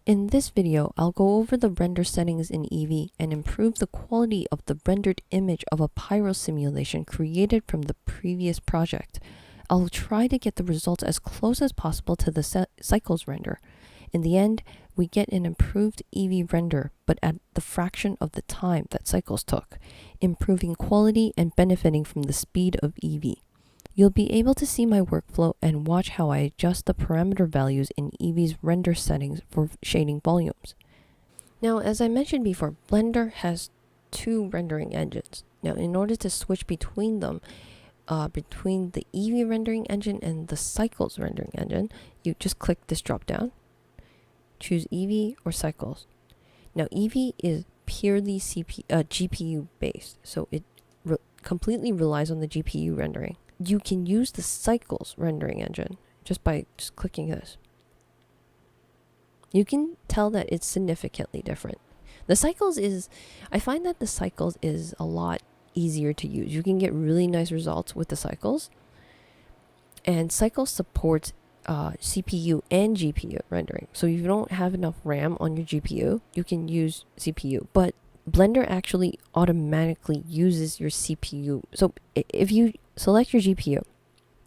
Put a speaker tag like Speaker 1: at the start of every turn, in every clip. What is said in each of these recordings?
Speaker 1: In this video, I'll go over the render settings in Eevee and improve the quality of the rendered image of a pyro simulation created from the previous project. I'll try to get the results as close as possible to the cycles render. In the end, we get an improved Eevee render, but at the fraction of the time that cycles took, improving quality and benefiting from the speed of Eevee. You'll be able to see my workflow and watch how I adjust the parameter values in Eevee's render settings for shading volumes. Now, as I mentioned before, Blender has two rendering engines. Now, in order to switch between them, between the Eevee rendering engine and the Cycles rendering engine, you just click this drop down, choose Eevee or Cycles. Now, Eevee is purely GPU based, so it completely relies on the GPU rendering. You can use the Cycles rendering engine just by clicking this. You can tell that it's significantly different. The Cycles I find that the Cycles is a lot easier to use. You can get really nice results with the Cycles. And Cycles supports CPU and GPU rendering. So if you don't have enough RAM on your GPU, you can use CPU. But Blender actually automatically uses your CPU. So if you select your GPU,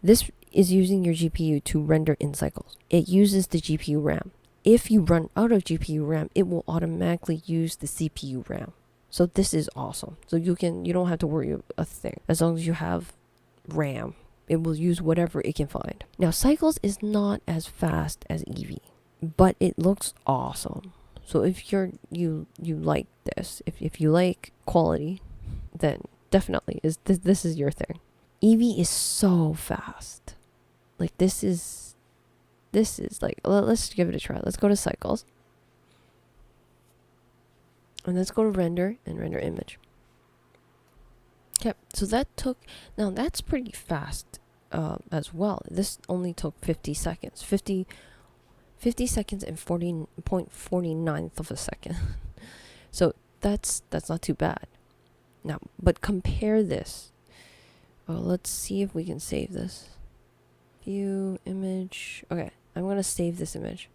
Speaker 1: this is using your GPU to render in Cycles. It uses the GPU RAM. If you run out of GPU RAM, it will automatically use the CPU RAM. So this is awesome. So you don't have to worry a thing. As long as you have RAM, it will use whatever it can find. Now, Cycles is not as fast as Eevee, but it looks awesome. So if you like this, if you like quality, then definitely this is your thing. Eevee is so fast. Like this is like, let's give it a try. Let's go to Cycles. And let's go to render and render image. Okay, so now that's pretty fast as well. This only took 50 seconds. 50 seconds and 40.49th of a second. So that's not too bad. Now, but compare this. Let's see if we can save this. View image. Okay, I'm going to save this image.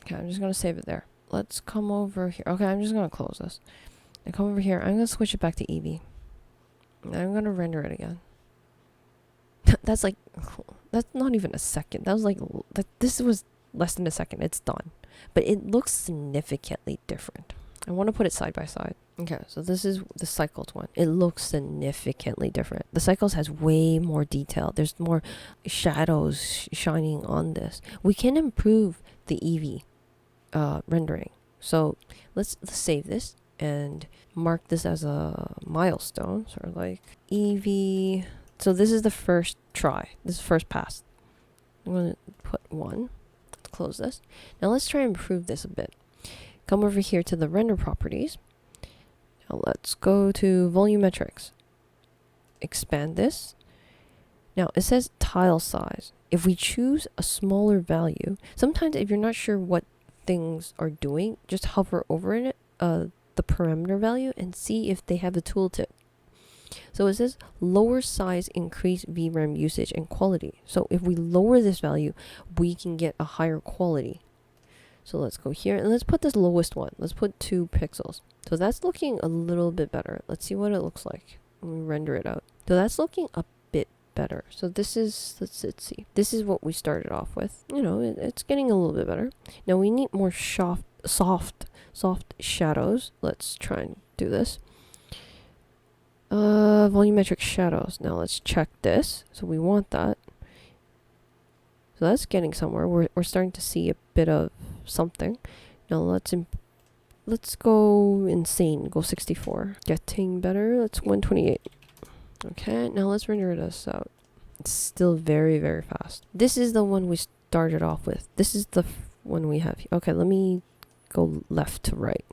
Speaker 1: Okay, I'm just going to save it there. Let's come over here. Okay, I'm just going to close this. And come over here. I'm going to switch it back to Eevee. And I'm going to render it again. That's not even a second. This was less than a second. It's done. But it looks significantly different. I want to put it side by side. Okay, so this is the Cycles one. It looks significantly different. The Cycles has way more detail. There's more shadows shining on this. We can improve the Eevee rendering. So let's save this and mark this as a milestone. Sort of like Eevee. So this is the first try. This is the first pass. I'm going to put 1. Let's close this. Now let's try and improve this a bit. Come over here to the render properties. Now let's go to volumetrics. Expand this. Now it says tile size. If we choose a smaller value, sometimes if you're not sure what things are doing, just hover over it, the parameter value, and see if they have a tooltip. So it says lower size increase VRAM usage and quality. So if we lower this value, we can get a higher quality. So let's go here and let's put this lowest one. Let's put 2 pixels. So that's looking a little bit better. Let's see what it looks like when we render it out. So that's looking a bit better. So this is, let's see. This is what we started off with. You know, it's getting a little bit better. Now we need more soft shadows. Let's try and do this. Volumetric shadows. Now let's check this. So we want that. So that's getting somewhere. We're starting to see a bit of something. Now let's go insane. Go 64. Getting better. Let's 128. Okay. Now let's render this out. It's still very, very fast. This is the one we started off with. This is the one we have. Okay. Let me go left to right.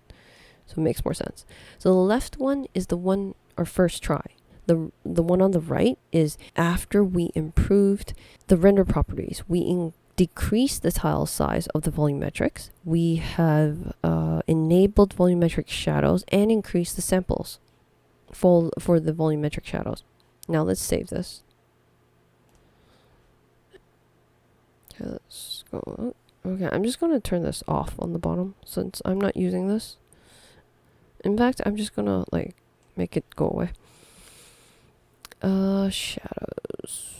Speaker 1: So it makes more sense. So the left one is the one, our first try. The one on the right is after we improved the render properties. We decreased the tile size of the volumetrics. We have enabled volumetric shadows and increased the samples for the volumetric shadows. Now let's save this. Okay, let's go. Okay, I'm just gonna turn this off on the bottom since I'm not using this. In fact, I'm just gonna like make it go away. Shadows.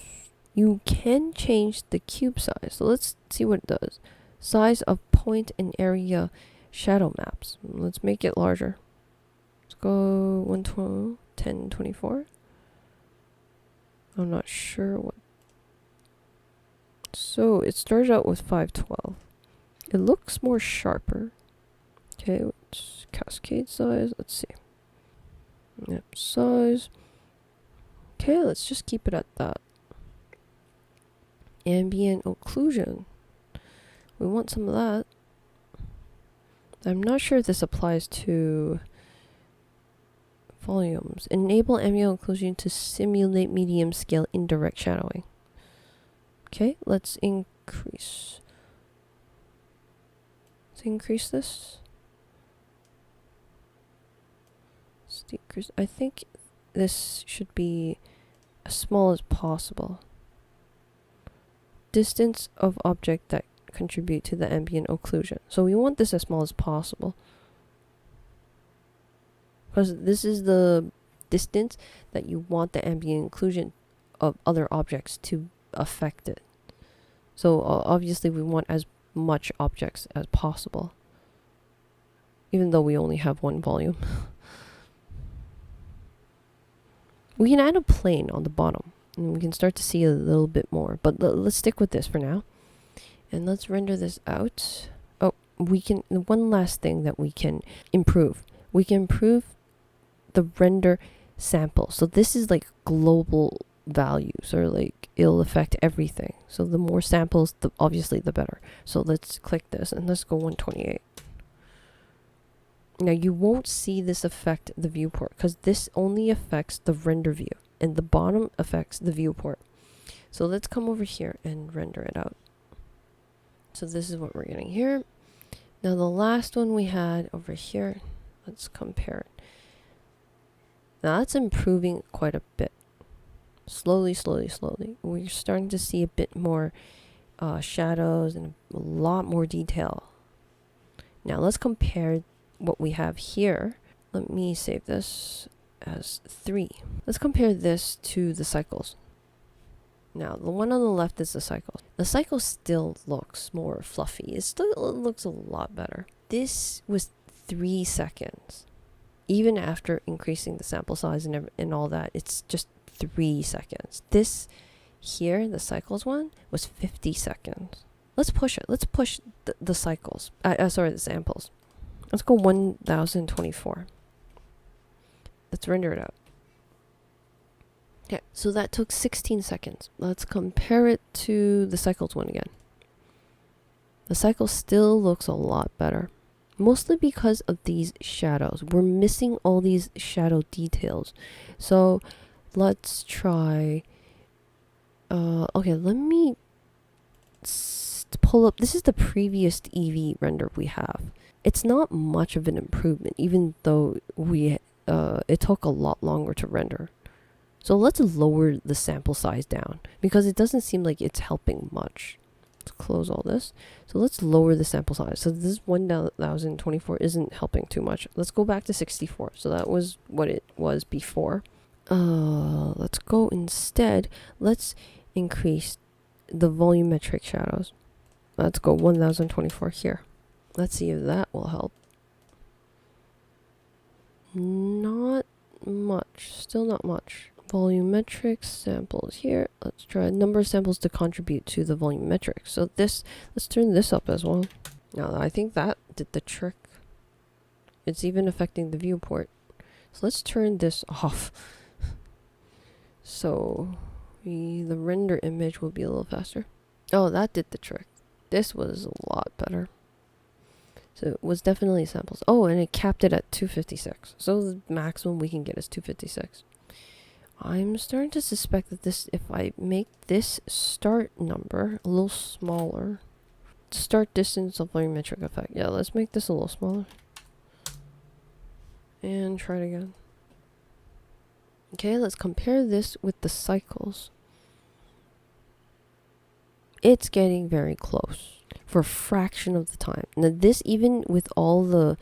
Speaker 1: You can change the cube size. So let's see what it does. Size of point and area shadow maps. Let's make it larger. Let's go 120, 1024. I'm not sure what. So it started out with 512. It looks more sharper. Okay, what's cascade size? Let's see. Yep, size. Okay, let's just keep it at that. Ambient occlusion. We want some of that. I'm not sure if this applies to volumes. Enable ambient occlusion to simulate medium scale indirect shadowing. Okay, let's increase. Let's increase this. Let's decrease. I think this should be as small as possible. Distance of object that contribute to the ambient occlusion. So we want this as small as possible. Because this is the distance that you want the ambient occlusion of other objects to affect it. So obviously we want as much objects as possible. Even though we only have one volume. We can add a plane on the bottom. And we can start to see a little bit more. But let's stick with this for now. And let's render this out. Oh, we can, one last thing that we can improve. We can improve the render sample. So this is like global values, or like it'll affect everything. So the more samples, obviously the better. So let's click this and let's go 128. Now you won't see this affect the viewport because this only affects the render view and the bottom affects the viewport. So let's come over here and render it out. So this is what we're getting here. Now the last one we had over here, let's compare it. Now that's improving quite a bit. Slowly, slowly, slowly. We're starting to see a bit more shadows and a lot more detail. Now let's compare what we have here. Let me save this as 3. Let's compare this to the cycles. Now, the one on the left is the cycle. The cycle still looks more fluffy. It still looks a lot better. This was 3 seconds. Even after increasing the sample size and all that, it's just 3 seconds. This here, the cycles one, was 50 seconds. Let's push it. Let's push the cycles. Sorry, the samples. Let's go 1024. Let's render it out. Okay, so that took 16 seconds. Let's compare it to the cycles one again. The cycle still looks a lot better. Mostly because of these shadows. We're missing all these shadow details. So let's try... okay, let me pull up... This is the previous Eevee render we have. It's not much of an improvement, even though it took a lot longer to render. So let's lower the sample size down because it doesn't seem like it's helping much. Let's close all this. So let's lower the sample size. So this 1024 isn't helping too much. Let's go back to 64. So that was what it was before. Let's go instead. Let's increase the volumetric shadows. Let's go 1024 here. Let's see if that will help. Not much. Still not much. Volumetric samples here. Let's try number of samples to contribute to the volumetric. So this, let's turn this up as well. Now I think that did the trick. It's even affecting the viewport. So let's turn this off. So the render image will be a little faster. Oh, that did the trick. This was a lot better. So it was definitely samples. Oh, and it capped it at 256. So the maximum we can get is 256. I'm starting to suspect that this, if I make this start number a little smaller, start distance of volumetric effect. Yeah, let's make this a little smaller. And try it again. Okay, let's compare this with the cycles. it's getting very close for a fraction of the time. Now this, even with all the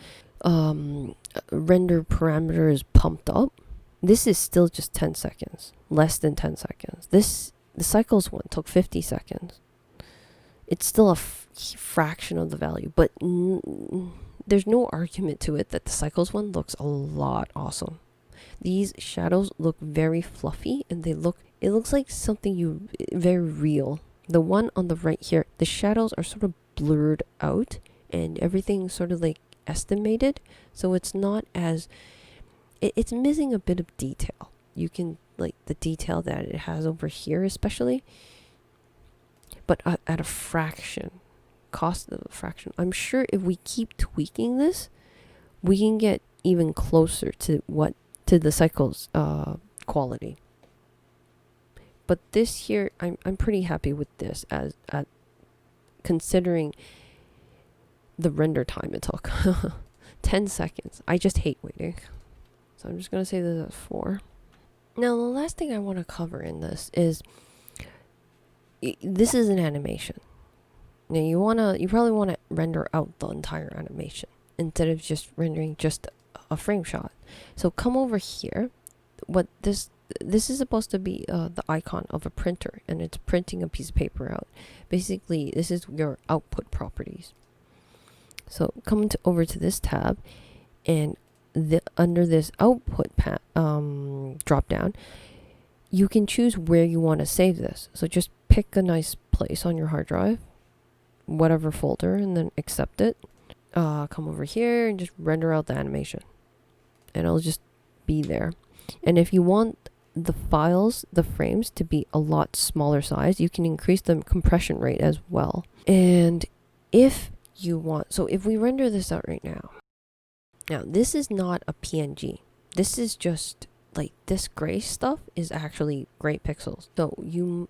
Speaker 1: render parameters pumped up, this is still just 10 seconds, less than 10 seconds. The cycles one took 50 seconds. It's still a fraction of the value, but there's no argument to it that the cycles one looks a lot awesome. These shadows look very fluffy, and it looks like something very real. The one on the right here, the shadows are sort of blurred out and everything sort of like estimated, so it's not as it's missing a bit of detail. You can like the detail that it has over here especially, but at a fraction, cost of a fraction. I'm sure if we keep tweaking this, we can get even closer to the cycles quality. But this here, I'm pretty happy with this as considering the render time it took. 10 seconds. I just hate waiting. So I'm just going to say this as 4. Now, the last thing I want to cover in this is this is an animation. Now, you probably want to render out the entire animation instead of just rendering just a frame shot. So come over here. What this is supposed to be the icon of a printer, and it's printing a piece of paper out. Basically, this is your output properties. So come over to this tab, and under this output drop down, you can choose where you want to save this. So just pick a nice place on your hard drive, whatever folder, and then accept it. Come over here and just render out the animation, and it'll just be there. And if you want the frames to be a lot smaller size, you can increase the compression rate as well. And if you want, so if we render this out right now, this is not a PNG. This is just like this gray stuff is actually gray pixels. So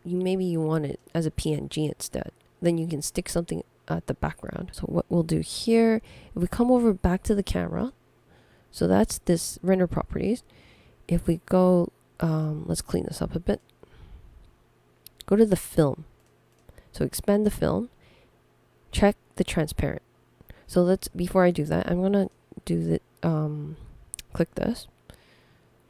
Speaker 1: maybe you want it as a PNG instead. Then you can stick something at the background. So what we'll do here, if we come over back to the camera, so that's this render properties. If we go, let's clean this up a bit. Go to the film. So expand the film. Check the transparent. So before I do that, I'm gonna do the click this.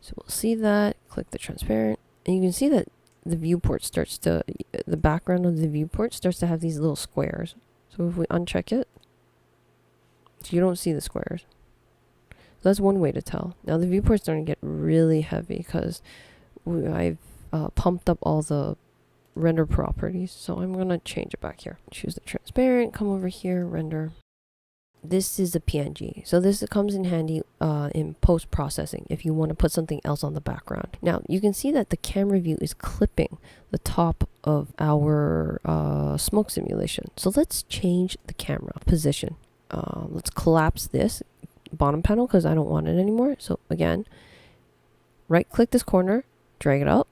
Speaker 1: So we'll see that. Click the transparent, and you can see that the viewport the background of the viewport starts to have these little squares. So if we uncheck it, so you don't see the squares. So that's one way to tell. Now the viewport's starting to get really heavy because I've pumped up all the render properties. So I'm going to change it back here. Choose the transparent, come over here, render. This is a PNG. So this comes in handy in post-processing if you want to put something else on the background. Now you can see that the camera view is clipping the top of our smoke simulation. So let's change the camera position. Let's collapse this bottom panel because I don't want it anymore. So again, right click this corner, drag it up,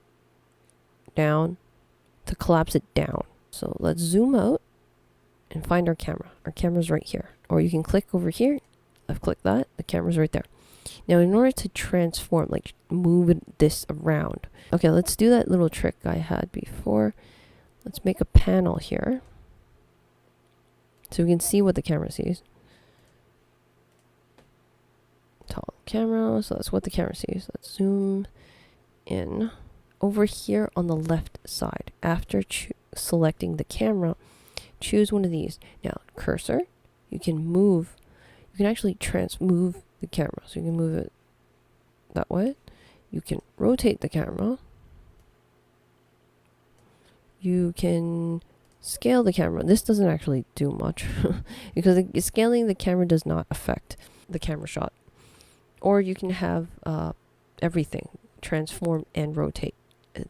Speaker 1: down to collapse it down. So let's zoom out and find our camera. Our camera's right here. Or you can click over here, left click that, the camera's right there. Now in order to transform, like move this around. Okay, let's do that little trick I had before. Let's make a panel here, so we can see what the camera sees. Tall camera, so that's what the camera sees. Let's zoom in. Over here on the left side, after selecting the camera, choose one of these. Now cursor, you can move, you can actually move the camera. So you can move it that way. You can rotate the camera. You can scale the camera. This doesn't actually do much because scaling the camera does not affect the camera shot. Or you can have everything transform and rotate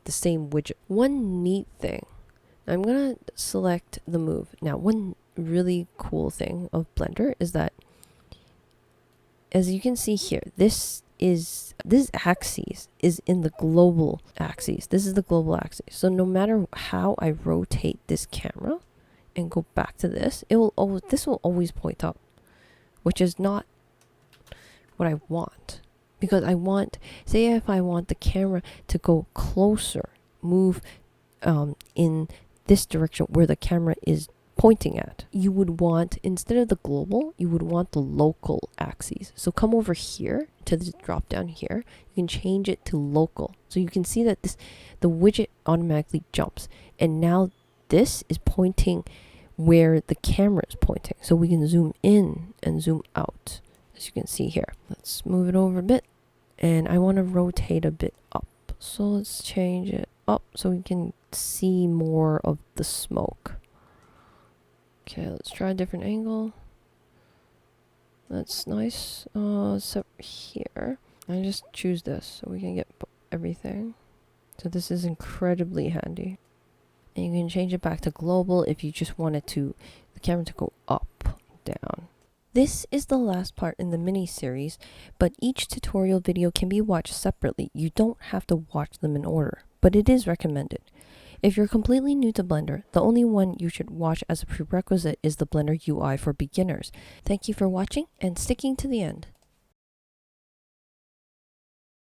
Speaker 1: the same widget. One neat thing, I'm gonna select the move. Now one really cool thing of Blender is that, as you can see here, this axis is in the global axis. This is the global axis. So no matter how I rotate this camera and go back to this, this will always point up, which is not what I want. Because I want, say if I want the camera to go closer, move in this direction where the camera is pointing at. You would want, instead of the global, you would want the local axes. So come over here to this drop down here. You can change it to local. So you can see that the widget automatically jumps. And now this is pointing where the camera is pointing. So we can zoom in and zoom out, as you can see here. Let's move it over a bit. And I want to rotate a bit up. So let's change it up so we can see more of the smoke. Okay, let's try a different angle. That's nice. So here, I just choose this so we can get everything. So this is incredibly handy. And you can change it back to global if you just want it to, the camera to go up, down. This is the last part in the mini-series, but each tutorial video can be watched separately. You don't have to watch them in order, but it is recommended. If you're completely new to Blender, the only one you should watch as a prerequisite is the Blender UI for beginners. Thank you for watching and sticking to the end.